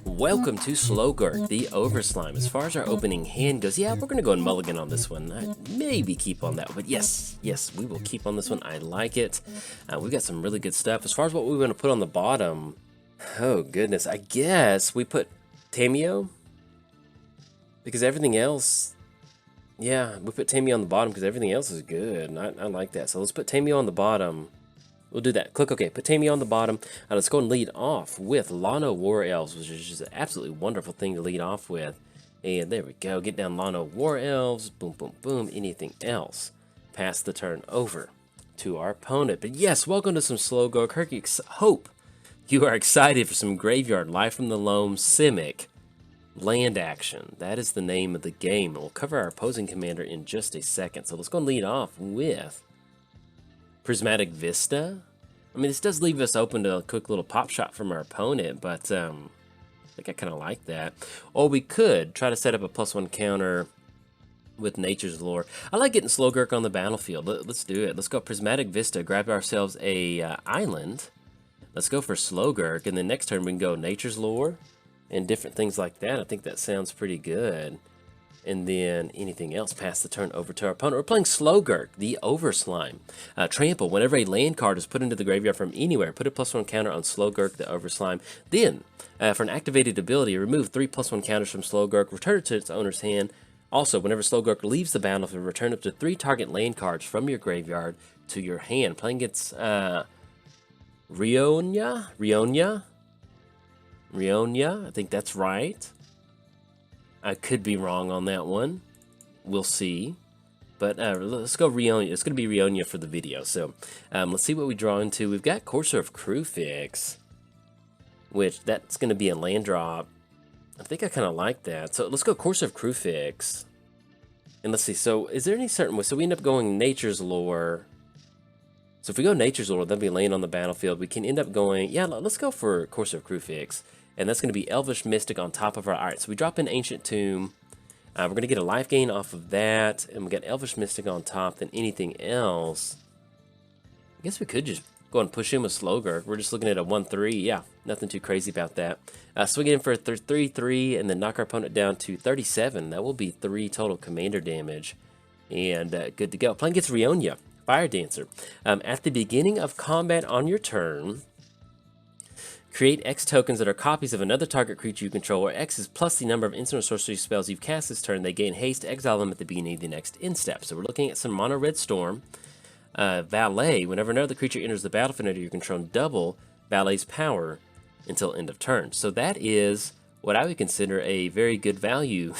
Welcome to Slogurk, the Overslime. As far as our opening hand goes, yeah, we're going to go and mulligan on this one. Maybe keep on that, but yes, we will keep on this one. I like it. We've got some really good stuff. As far as what we want to put on the bottom, oh goodness, I guess we put Tameo, because everything else, yeah, we put Tameo on the bottom because everything else is good, and I like that. So let's put Tameo on the bottom. We'll do that. Click OK. Put Tameo on the bottom. Let's go and lead off with Lano War Elves, which is just an absolutely wonderful thing to lead off with. And there we go. Get down Lano War Elves. Boom, boom, boom. Anything else? Pass the turn over to our opponent. But yes, welcome to some Slogurk. Hope you are excited for some Graveyard Life from the Loam Simic land action. That is the name of the game. We'll cover our opposing commander in just a second. So let's go and lead off with Prismatic Vista. I mean, this does leave us open to a quick little pop shot from our opponent, but I think I kind of like that. Or we could try to set up a +1 counter with Nature's Lore. I like getting Slogurk on the battlefield. Let's do it. Let's go Prismatic Vista, grab ourselves a island. Let's go for Slogurk, and then next turn we can go Nature's Lore and different things like that. I think that sounds pretty good. And then anything else, pass the turn over to our opponent. We're playing Slogurk, the Overslime. Trample, whenever a land card is put into the graveyard from anywhere, put a +1 counter on Slogurk, the Overslime. Then, for an activated ability, remove 3 +1 counters from Slogurk, return it to its owner's hand. Also, whenever Slogurk leaves the battlefield, return up to 3 target land cards from your graveyard to your hand. Playing against Rionya, I think that's right. I could be wrong on that one. We'll see. But let's go Rionya. It's going to be Rionya for the video. So let's see what we draw into. We've got Courser of Crewfix, which that's going to be a land drop. I think I kind of like that. So let's go Courser of Crewfix. And let's see. So is there any certain way? So we end up going Nature's Lore. So if we go Nature's Lore, that'll be laying on the battlefield. We can end up going, yeah, let's go for Courser of Crewfix. And that's going to be Elvish Mystic on top of our... Alright, so we drop in Ancient Tomb. We're going to get a life gain off of that. And we got Elvish Mystic on top. Then anything else... I guess we could just go and push in with Slogurk. We're just looking at a 1-3. Yeah, nothing too crazy about that. Swing it in for a 3-3 and then knock our opponent down to 37. That will be 3 total commander damage. And good to go. Playing against Rionya, Fire Dancer. At the beginning of combat on your turn... create X tokens that are copies of another target creature you control, where X is plus the number of instant or sorcery spells you've cast this turn. They gain haste, exile them at the beginning of the next end step. So we're looking at some Mono Red Storm. Valet, whenever another creature enters the battlefield under your control, double Valet's power until end of turn. So that is what I would consider a very good value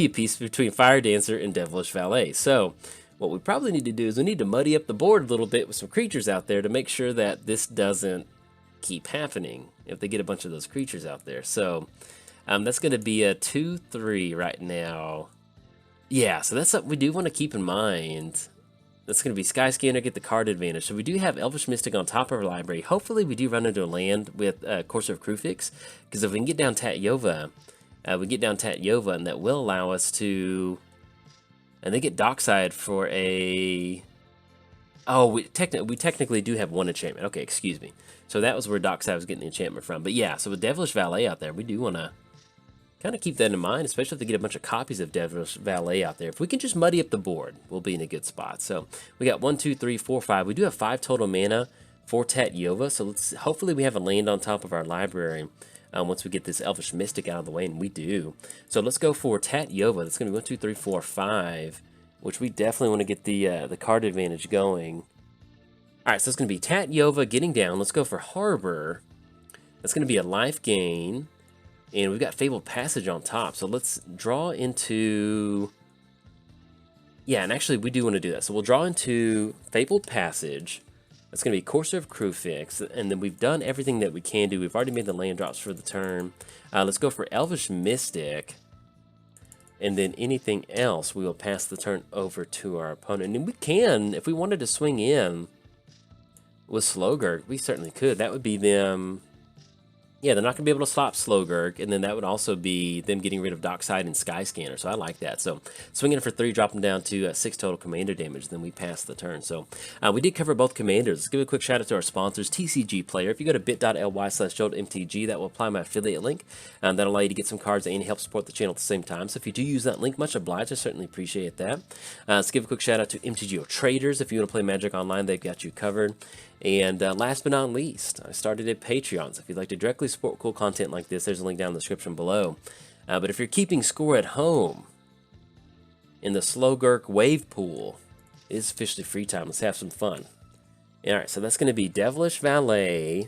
piece between Fire Dancer and Devilish Valet. So what we probably need to do is we need to muddy up the board a little bit with some creatures out there to make sure that this doesn't keep happening if they get a bunch of those creatures out there. So that's going to be a 2-3 right now. Yeah, so that's something we do want to keep in mind. That's going to be Skyscanner, get the card advantage. So we do have Elvish Mystic on top of our library. Hopefully we do run into a land with Courser of Crewfix, because if we can get down Tatyova, and that will allow us to... And they get Dockside for a... Oh, we technically do have 1 enchantment. Okay, excuse me. So that was where Dockside was getting the enchantment from. But yeah, so with Devilish Valet out there, we do want to kind of keep that in mind, especially if they get a bunch of copies of Devilish Valet out there. If we can just muddy up the board, we'll be in a good spot. So we got 1, 2, 3, 4, 5. We do have 5 total mana for Tatyova. So hopefully we have a land on top of our library once we get this Elvish Mystic out of the way, and we do. So let's go for Tatyova. That's going to be 1, 2, 3, 4, 5. Which we definitely want to get the card advantage going. Alright, so it's going to be Tatyova getting down. Let's go for Harbor. That's going to be a life gain. And we've got Fabled Passage on top. So let's draw into... Yeah, and actually we do want to do that. So we'll draw into Fabled Passage. That's going to be Courser of Crewfix. And then we've done everything that we can do. We've already made the land drops for the turn. Let's go for Elvish Mystic. And then anything else, we will pass the turn over to our opponent. And we can, if we wanted to swing in with Slogurk, we certainly could. That would be them Yeah, they're not going to be able to stop Slogurk, and then that would also be them getting rid of Dockside and Skyscanner, so I like that. So swinging it for 3, dropping down to 6 total commander damage, then we pass the turn. So we did cover both commanders. Let's give a quick shout out to our sponsors, TCG Player. If you go to bit.ly/JoltMTG, that will apply my affiliate link. That'll allow you to get some cards and help support the channel at the same time. So if you do use that link, much obliged. I certainly appreciate that. Let's give a quick shout out to MTGOTraders. If you want to play Magic Online, they've got you covered. And last but not least, I started a Patreon. So if you'd like to directly support cool content like this, there's a link down in the description below. But if you're keeping score at home in the Slogurk wave pool, it is officially free time. Let's have some fun. All right, so that's going to be Devilish Valet.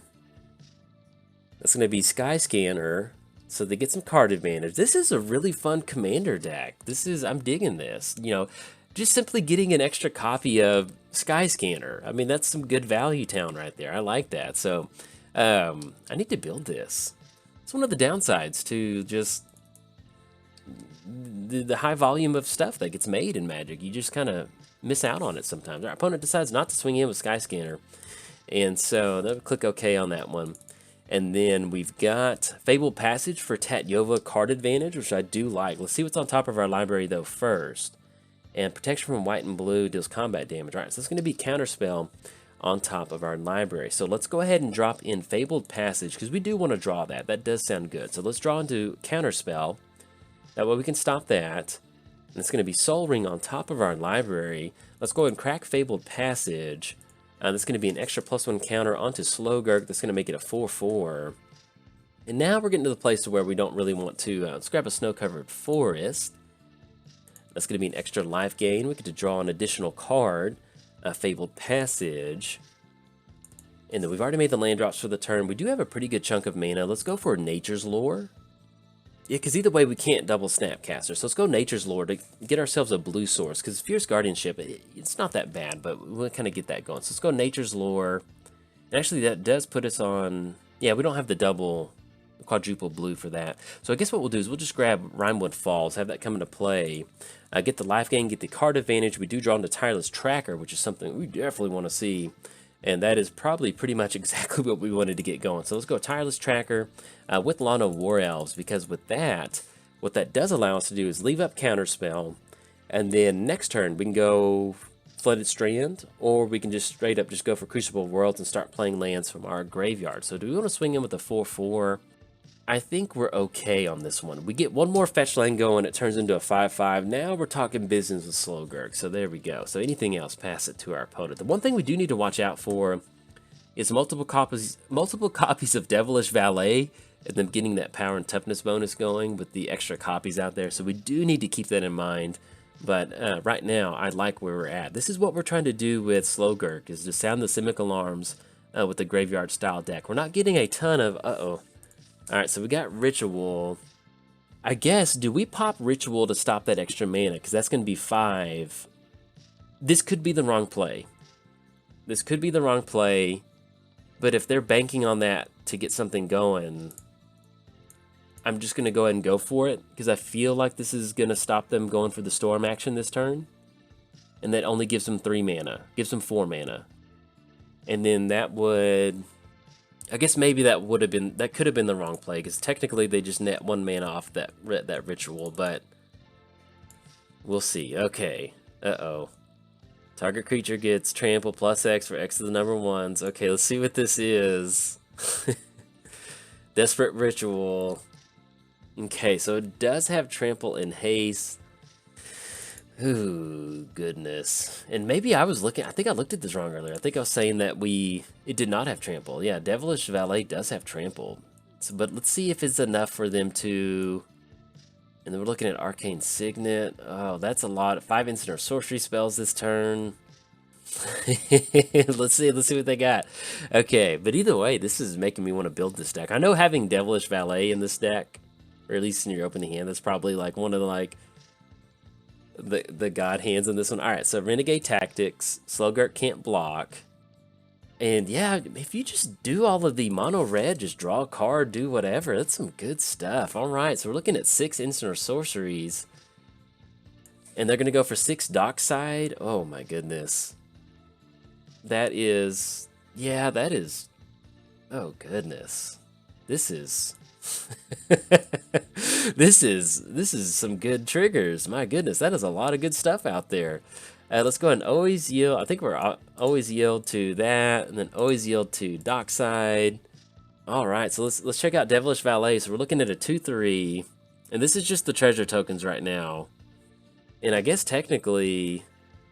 That's going to be Skyscanner. So they get some card advantage. This is a really fun commander deck. I'm digging this. You know, just simply getting an extra copy of Skyscanner. I mean, that's some good value town right there. I like that. So I need to build this. It's one of the downsides to just the high volume of stuff that gets made in Magic. You just kind of miss out on it sometimes. Our opponent decides not to swing in with Skyscanner. And so they'll click OK on that one. And then we've got Fabled Passage for Tatyova card advantage, which I do like. Let's see what's on top of our library, though, first. And Protection from White and Blue deals combat damage. All right, so it's going to be Counterspell on top of our library. So let's go ahead and drop in Fabled Passage, because we do want to draw that. That does sound good. So let's draw into Counterspell. That way we can stop that. And it's going to be Soul Ring on top of our library. Let's go ahead and crack Fabled Passage. That's going to be an extra +1 counter onto Slogurk. That's going to make it a 4/4. And now we're getting to the place where we don't really want to. Let's grab a Snow-Covered Forest. That's going to be an extra life gain. We get to draw an additional card, Fabled Passage. And then we've already made the land drops for the turn. We do have a pretty good chunk of mana. Let's go for Nature's Lore. Yeah, because either way we can't double Snapcaster. So let's go Nature's Lore to get ourselves a blue source. Because Fierce Guardianship, it's not that bad, but we'll kind of get that going. So let's go Nature's Lore. And actually that does put us on... Yeah, we don't have the quadruple blue for that. So I guess what we'll do is we'll just grab Rimewood Falls, have that come into play. Get the life gain, get the card advantage. We do draw into Tireless Tracker, which is something we definitely want to see. And that is probably pretty much exactly what we wanted to get going. So let's go Tireless Tracker with Lana War Elves, because with that, what that does allow us to do is leave up Counterspell, and then next turn we can go Flooded Strand, or we can just straight up just go for Crucible Worlds and start playing lands from our graveyard. So do we want to swing in with a 4/4? I think we're okay on this one. We get one more fetch land going, it turns into a 5/5. Now we're talking business with Slogurk. So there we go. So anything else, pass it to our opponent. The one thing we do need to watch out for is multiple copies of Devilish Valet, and then getting that power and toughness bonus going with the extra copies out there. So we do need to keep that in mind. But right now, I like where we're at. This is what we're trying to do with Slogurk, is to sound the Simic Alarms with the graveyard style deck. We're not getting a ton of Alright, so we got Ritual. I guess, do we pop Ritual to stop that extra mana? Because that's going to be 5. This could be the wrong play. This could be the wrong play. But if they're banking on that to get something going, I'm just going to go ahead and go for it. Because I feel like this is going to stop them going for the Storm action this turn. And that only gives them 3 mana. Gives them 4 mana. And then that would... I guess maybe that could have been the wrong play, because technically they just net 1 mana off that Ritual, but we'll see. Okay. Target creature gets trample +X for X to the number 1s. Okay, let's see what this is. Desperate Ritual. Okay, so it does have trample and haste. Ooh, goodness. And maybe I was looking... I think I looked at this wrong earlier. I think I was saying that it did not have trample. Yeah, Devilish Valet does have trample. So, but let's see if it's enough for them to... And then we're looking at Arcane Signet. Oh, that's a lot. 5 instant or sorcery spells this turn. Let's see what they got. Okay, but either way, this is making me want to build this deck. I know having Devilish Valet in this deck, or at least in your opening hand, that's probably like one of the god hands in this one. Alright, so Renegade Tactics, Slogurk can't block. And yeah, if you just do all of the mono red, just draw a card, do whatever, that's some good stuff. Alright, so we're looking at 6 instant or sorceries. And they're going to go for 6 Dockside. Oh my goodness. That is... Yeah, that is... Oh goodness. This is this is some good triggers. My goodness, that is a lot of good stuff out there. Let's go ahead and always yield. I think we're always yield to that, and then always yield to Dockside. All right, so let's check out Devilish Valet. So we're looking at a 2/3, and this is just the treasure tokens right now. And I guess technically,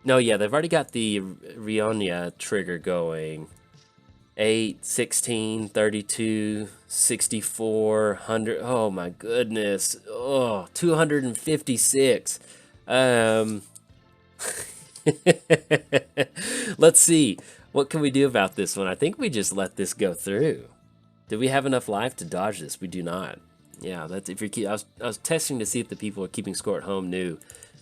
no, yeah, they've already got the Rionya trigger going. 8, 16, 32, 64, 100. Oh my goodness. Oh, 256. Let's see. What can we do about this one? I think we just let this go through. Do we have enough life to dodge this? We do not. Yeah, that's if you're. I was testing to see if the people are keeping score at home knew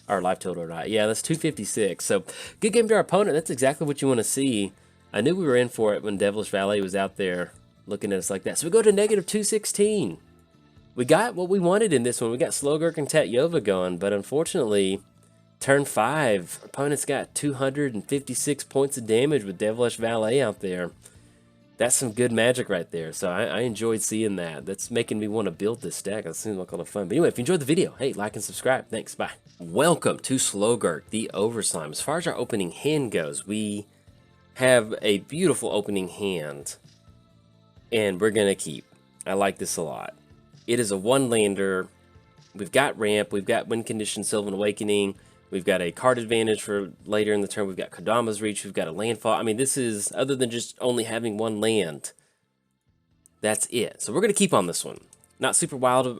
our life total or not. Yeah, that's 256. So good game to our opponent. That's exactly what you want to see. I knew we were in for it when Devilish Valet was out there looking at us like that. So we go to negative 216. We got what we wanted in this one. We got Slogurk and Tatyova going, but unfortunately, turn 5, opponents got 256 points of damage with Devilish Valet out there. That's some good magic right there. So I enjoyed seeing that. That's making me want to build this deck. That seems like a lot of fun. But anyway, if you enjoyed the video, hey, like and subscribe. Thanks. Bye. Welcome to Slogurk, the Overslime. As far as our opening hand goes, we have a beautiful opening hand, and we're gonna keep. I like this a lot. It is a 1-lander. We've got ramp, we've got win condition, Sylvan Awakening, we've got a card advantage for later in the turn, we've got Kodama's Reach, we've got a landfall. I mean, this is, other than just only having 1 land, that's it. So we're gonna keep on this one. Not super wild,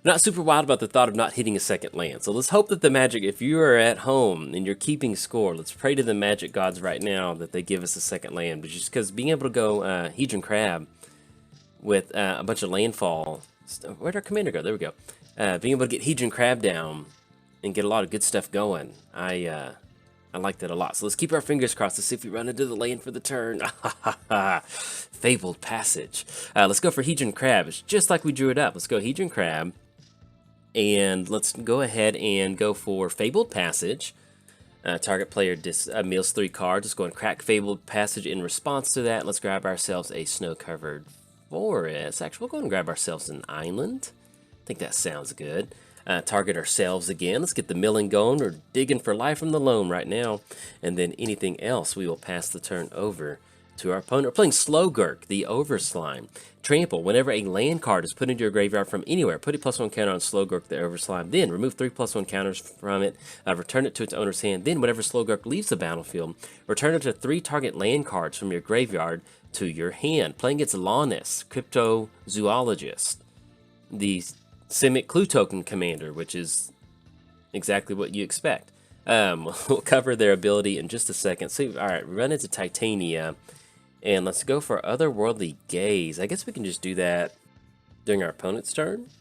not super wild about the thought of not hitting a second land. So let's hope that the Magic, if you are at home and you're keeping score, let's pray to the Magic gods right now that they give us a second land. But just because being able to go Hedron Crab with a bunch of landfall, where'd our commander go? There we go. Being able to get Hedron Crab down and get a lot of good stuff going, I like that a lot. So let's keep our fingers crossed to see if we run into the land for the turn. Fabled Passage. Let's go for Hedron Crab. It's just like we drew it up. Let's go Hedron Crab. And let's go ahead and go for Fabled Passage. Target player mills 3 cards. Let's go and crack Fabled Passage in response to that. Let's grab ourselves a snow-covered forest. Actually, we'll go and grab ourselves an island. I think that sounds good. Target ourselves again. Let's get the milling going. We're digging for life from the loam right now. And then anything else, we will pass the turn over to our opponent. We're playing Slogurk, the Overslime. Trample. Whenever a land card is put into your graveyard from anywhere, put a +1 counter on Slogurk, the Overslime. Then remove 3 +1 counters from it. Return it to its owner's hand. Then whenever Slogurk leaves the battlefield, return it to 3 target land cards from your graveyard to your hand. Playing against Lonis, Cryptozoologist, the Simic Clue Token Commander, which is exactly what you expect. We'll cover their ability in just a second. So, all right, we run into Titania. And let's go for Otherworldly Gaze. I guess we can just do that during our opponent's turn.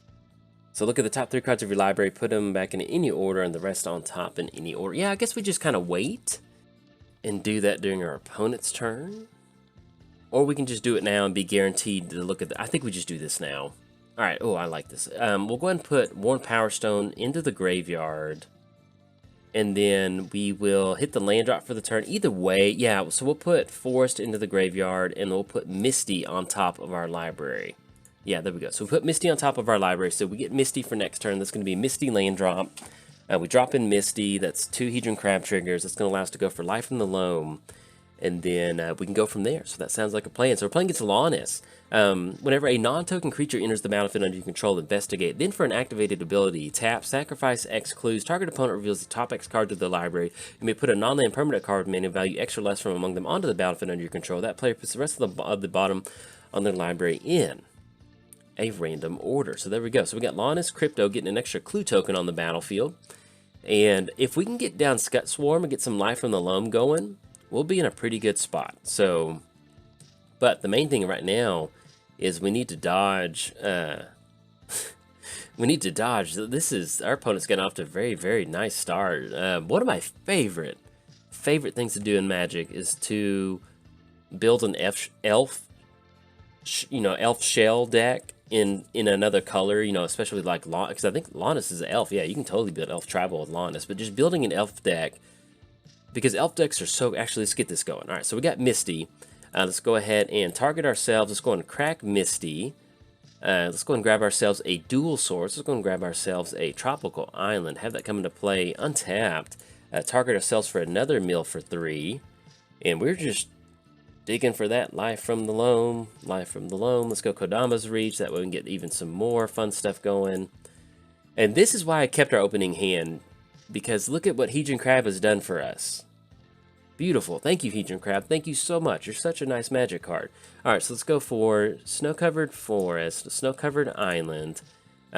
So look at the top 3 cards of your library, put them back in any order, and the rest on top in any order. Yeah, I guess we just kind of wait and do that during our opponent's turn. Or we can just do it now and be guaranteed to look at I think we just do this now. All right, oh, I like this. We'll go ahead and put Worn Power Stone into the graveyard. And then we will hit the land drop for the turn. Either way, yeah, so we'll put Forest into the graveyard, and we'll put Misty on top of our library. Yeah, there we go. So we put Misty on top of our library, so we get Misty for next turn. That's going to be Misty land drop. We drop in Misty. That's 2 Hedron Crab triggers. That's going to allow us to go for Life from the Loam. And then we can go from there. So that sounds like a plan. So we're playing against Lonis. Whenever a non-token creature enters the battlefield under your control, investigate. Then for an activated ability, tap, sacrifice X clues. Target opponent reveals the top X card to the library. You may put a non-land permanent card with mana value X or less from among them onto the battlefield under your control. That player puts the rest of the bottom on their library in a random order. So there we go. So we got Lonis Crypto getting an extra clue token on the battlefield. And if we can get down Scut Swarm and get some Life from the Loam going, we'll be in a pretty good spot. So, but the main thing right now is we need to dodge. We need to dodge. This is, our opponent's getting off to a very, very nice start. One of my favorite things to do in Magic is to build an elf shell deck in another color. You know, especially like because I think Lonis is an elf. Yeah, you can totally build elf tribal with Lonis, but just building an elf deck. Because elf decks are so... Actually, let's get this going. All right, so we got Misty. Let's go ahead and target ourselves. Let's go and crack Misty. Let's go and grab ourselves a dual source. Let's go and grab ourselves a tropical island. Have that come into play untapped. Target ourselves for another mill for 3. And we're just digging for that life from the loam. Life from the loam. Let's go Kodama's Reach. That way we can get even some more fun stuff going. And this is why I kept our opening hand. Because look at what Hedron Crab has done for us. Beautiful. Thank you, Hedron Crab. Thank you so much. You're such a nice magic card. Alright, so let's go for Snow-Covered Forest, Snow-Covered Island,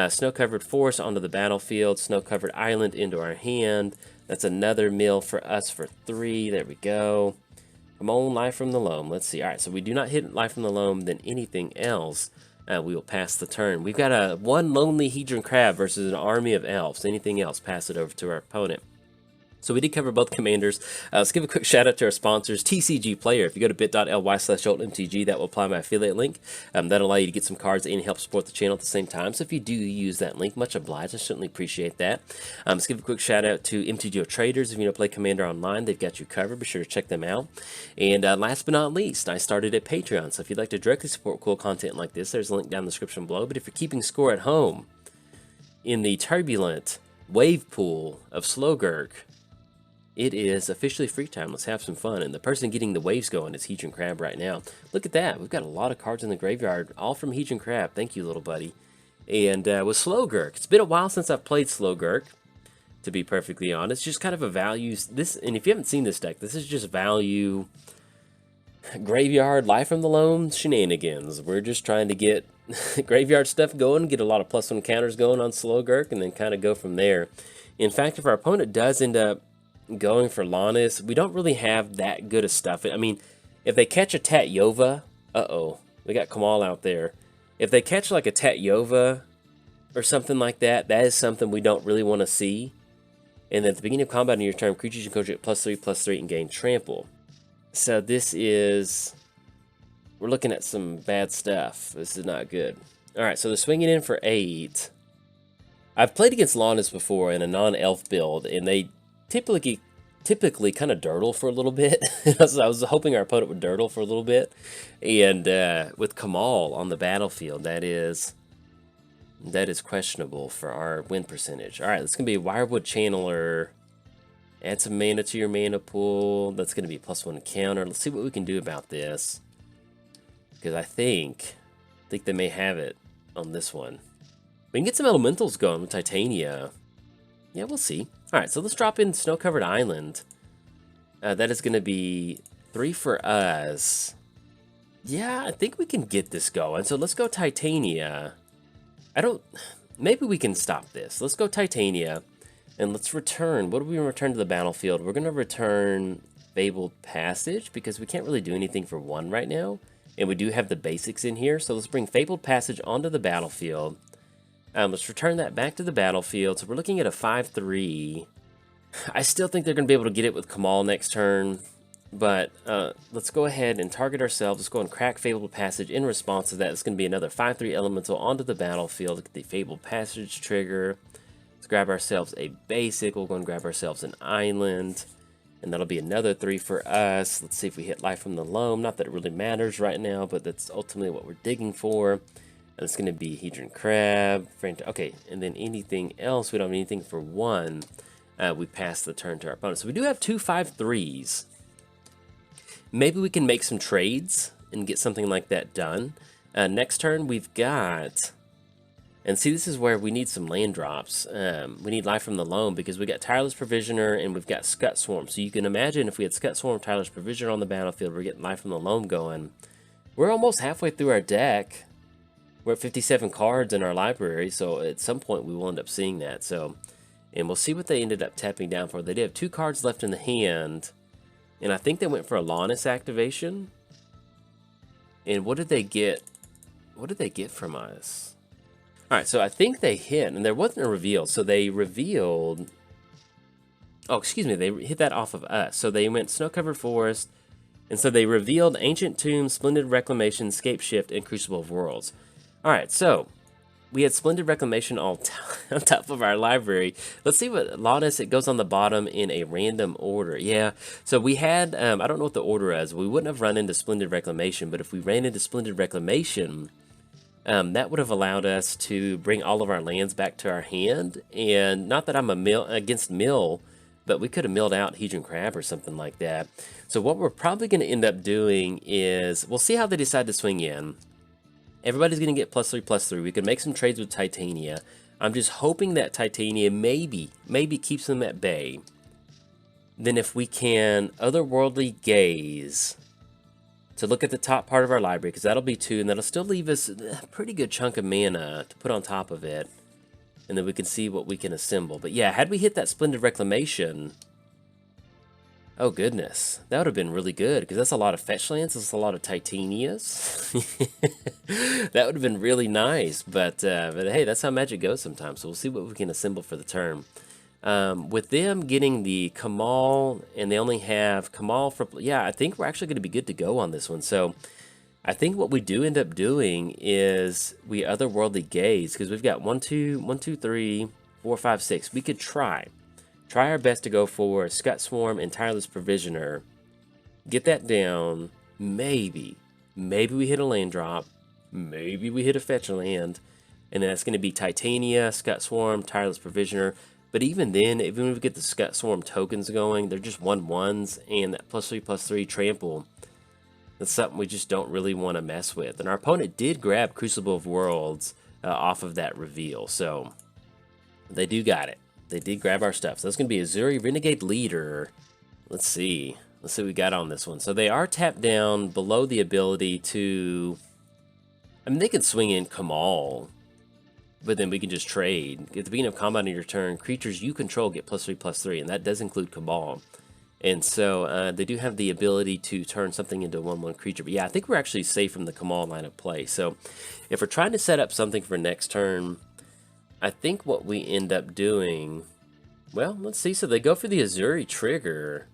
Snow-Covered Forest onto the battlefield, Snow-Covered Island into our hand. That's another mill for us for 3. There we go. Come on, Life from the Loam. Let's see. Alright, so we do not hit Life from the Loam, then anything else, we will pass the turn. We've got a one lonely Hedron Crab versus an army of elves. Anything else, pass it over to our opponent. So we did cover both commanders. Let's give a quick shout out to our sponsors, TCG Player. If you go to bit.ly/JoltMTG, that will apply my affiliate link. That'll allow you to get some cards and help support the channel at the same time. So if you do use that link, much obliged. I certainly appreciate that. Let's give a quick shout out to MTGOTraders. If you want to play Commander online, they've got you covered. Be sure to check them out. And last but not least, I started at Patreon. So if you'd like to directly support cool content like this, there's a link down in the description below. But if you're keeping score at home in the turbulent wave pool of Slogurk, it is officially free time. Let's have some fun. And the person getting the waves going is Hedron Crab right now. Look at that. We've got a lot of cards in the graveyard, all from Hedron Crab. Thank you, little buddy. And with Slogurk, it's been a while since I've played Slogurk, to be perfectly honest. Just kind of a value. And if you haven't seen this deck, this is just value graveyard, Life from the Loam shenanigans. We're just trying to get graveyard stuff going, get a lot of +1 counters going on Slogurk, and then kind of go from there. In fact, if our opponent does end up going for Lonis, we don't really have that good of stuff. I mean, if they catch a Tatyova, we got Kamal out there. If they catch like a Tatyova or something like that, that is something we don't really want to see. And at the beginning of combat in your turn, creatures you control get +3/+3 and gain trample. So this is, we're looking at some bad stuff. This is not good. All right, so they're swinging in for 8. I've played against Lonis before in a non-elf build, and they typically kind of dirtle for a little bit. I was hoping our opponent would dirtle for a little bit. And with Kamal on the battlefield, that is questionable for our win percentage. All right, it's going to be Wirewood Channeler. Add some mana to your mana pool. That's going to be +1 counter. Let's see what we can do about this. Because I think they may have it on this one. We can get some elementals going with Titania. Yeah, we'll see. All right, so let's drop in Snow-Covered Island. That is going to be 3 for us. Yeah, I think we can get this going. So let's go Titania. Maybe we can stop this. Let's go Titania, and let's return. What do we return to the battlefield? We're going to return Fabled Passage, because we can't really do anything for 1 right now. And we do have the basics in here, so let's bring Fabled Passage onto the battlefield. Let's return that back to the battlefield. So we're looking at a 5/3. I still think they're going to be able to get it with Kamal next turn. But let's go ahead and target ourselves. Let's go and crack Fabled Passage. In response to that, it's going to be another 5/3 elemental onto the battlefield. Look at the Fabled Passage trigger. Let's grab ourselves a basic. We'll go and grab ourselves an island. And that'll be another 3 for us. Let's see if we hit Life from the Loam. Not that it really matters right now, but that's ultimately what we're digging for. And it's going to be Hedron Crab. Okay, and then anything else, we don't have anything for 1. We pass the turn to our opponent. So we do have 2 5/3s. Maybe we can make some trades and get something like that done. Next turn, we've got... And see, this is where we need some land drops. We need Life from the Loam because we got Tireless Provisioner and we've got Scut Swarm. So you can imagine if we had Scut Swarm, Tireless Provisioner on the battlefield, we're getting Life from the Loam going. We're almost halfway through our deck. We're at 57 cards in our library, so at some point we will end up seeing that. So, and we'll see what they ended up tapping down for. They did have 2 cards left in the hand, and I think they went for a Lonis activation. And what did they get? What did they get from us? All right, so I think they hit, and there wasn't a reveal, so they revealed... Oh, excuse me, they hit that off of us. So they went Snow-Covered Forest, and so they revealed Ancient Tomb, Splendid Reclamation, Scape Shift, and Crucible of Worlds. Alright, so we had Splendid Reclamation on top of our library. Let's see what Lonis, it goes on the bottom in a random order. Yeah, so we had, I don't know what the order is. We wouldn't have run into Splendid Reclamation, but if we ran into Splendid Reclamation, that would have allowed us to bring all of our lands back to our hand. And not that I'm against mill, but we could have milled out Hedron Crab or something like that. So what we're probably going to end up doing is, we'll see how they decide to swing in. Everybody's going to get +3/+3. We could make some trades with Titania. I'm just hoping that Titania maybe keeps them at bay. Then if we can Otherworldly Gaze to look at the top part of our library, because that'll be 2, and that'll still leave us a pretty good chunk of mana to put on top of it. And then we can see what we can assemble. But yeah, had we hit that Splendid Reclamation, oh goodness, that would have been really good, because that's a lot of fetch lands, that's a lot of Titanias. That would have been really nice, but hey, that's how Magic goes sometimes, so we'll see what we can assemble for the turn. With them getting the Kamal, and they only have Kamal for, yeah, I think we're actually going to be good to go on this one. So I think what we do end up doing is we Otherworldly Gaze, because we've got 1, 2, 3, 4, 5, 6. We could try our best to go for Scut Swarm and Tireless Provisioner. Get that down. Maybe we hit a land drop. Maybe we hit a fetch land. And then that's going to be Titania, Scut Swarm, Tireless Provisioner. But even then, even if we get the Scut Swarm tokens going, they're just 1/1s, and that +3/+3 trample, that's something we just don't really want to mess with. And our opponent did grab Crucible of Worlds off of that reveal, so they do got it. They did grab our stuff. So that's going to be Azuri Renegade Leader. Let's see what we got on this one. So they are tapped down below the ability to, I mean, they can swing in Kamal, but then we can just trade. At the beginning of combat on your turn, creatures you control get +3/+3, and that does include Cabal. And so they do have the ability to turn something into a 1/1 creature. But yeah, I think we're actually safe from the Kamal line of play. So if we're trying to set up something for next turn, I think what we end up doing, well, let's see. So they go for the Azuri trigger.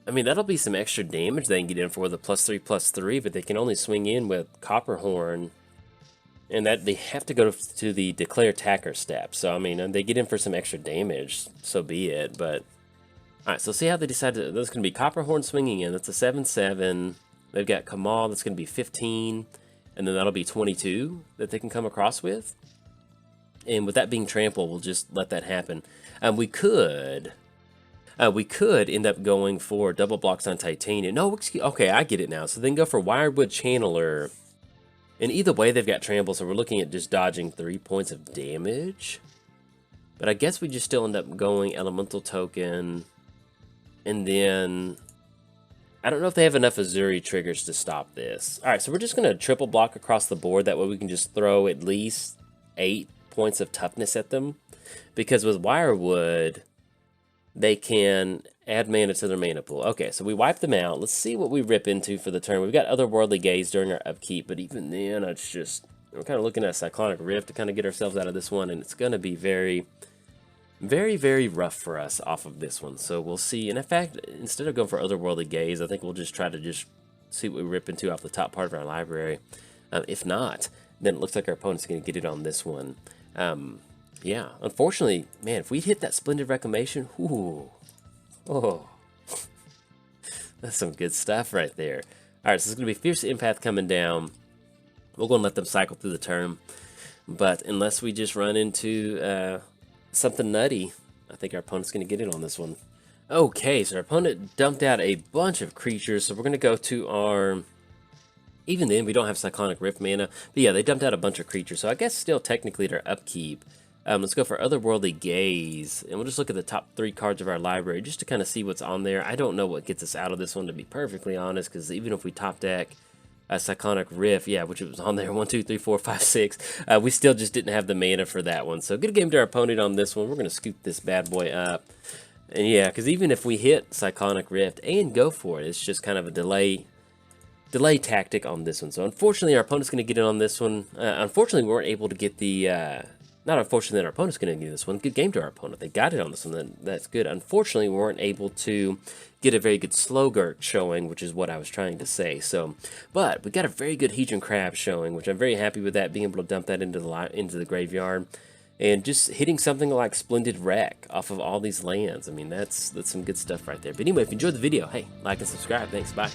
I mean, that'll be some extra damage they can get in for the +3/+3, but they can only swing in with Copperhorn. And that they have to go to the Declare Attacker step. So, I mean, they get in for some extra damage, so be it. But, alright, so see how they decide to, that's going to be Copperhorn swinging in. That's a 7/7. They've got Kamal, that's going to be 15. And then that'll be 22 that they can come across with. And with that being trample, we'll just let that happen. We could end up going for double blocks on Titania. No, excuse, okay, I get it now. So then go for Wirewood Channeler. And either way, they've got trample, so we're looking at just dodging 3 points of damage. But I guess we just still end up going Elemental Token. And then, I don't know if they have enough Azuri triggers to stop this. Alright, so we're just going to triple block across the board. That way we can just throw at least 8 points of toughness at them. Because with Wirewood, they can add mana to their mana pool. Okay, so we wipe them out. Let's see what we rip into for the turn. We've got Otherworldly Gaze during our upkeep, but even then, it's just, we're kind of looking at Cyclonic Rift to kind of get ourselves out of this one, and it's going to be very, very, very rough for us off of this one. So we'll see. And in fact, instead of going for Otherworldly Gaze, I think we'll just try to just see what we rip into off the top part of our library. If not, then it looks like our opponent's going to get it on this one. Yeah, unfortunately, man, if we hit that Splendid Reclamation, whoo, oh, that's some good stuff right there. All right, so it's going to be Fierce Empath coming down. We're going to let them cycle through the turn. But unless we just run into something nutty, I think our opponent's going to get it on this one. Okay, so our opponent dumped out a bunch of creatures, so we're going to go to our... Even then, we don't have Cyclonic Rift mana. But yeah, they dumped out a bunch of creatures, so I guess still technically their upkeep. Let's go for Otherworldly Gaze, and we'll just look at the top 3 cards of our library just to kind of see what's on there. I don't know what gets us out of this one, to be perfectly honest, because even if we top deck Cyclonic Rift, yeah, which was on there, 1, 2, 3, 4, 5, 6, we still just didn't have the mana for that one. So good game to our opponent on this one. We're going to scoop this bad boy up. And yeah, because even if we hit Cyclonic Rift and go for it, it's just kind of a delay tactic on this one. So unfortunately, our opponent's going to get it on this one. Unfortunately, we weren't able to get the Not unfortunately that our opponent's going to do this one. Good game to our opponent. They got it on this one. That's good. Unfortunately, we weren't able to get a very good Slogurk showing, which is what I was trying to say. So, but we got a very good Hedron Crab showing, which I'm very happy with that, being able to dump that into the graveyard. And just hitting something like Splendid Wreck off of all these lands. I mean, that's some good stuff right there. But anyway, if you enjoyed the video, hey, like and subscribe. Thanks. Bye.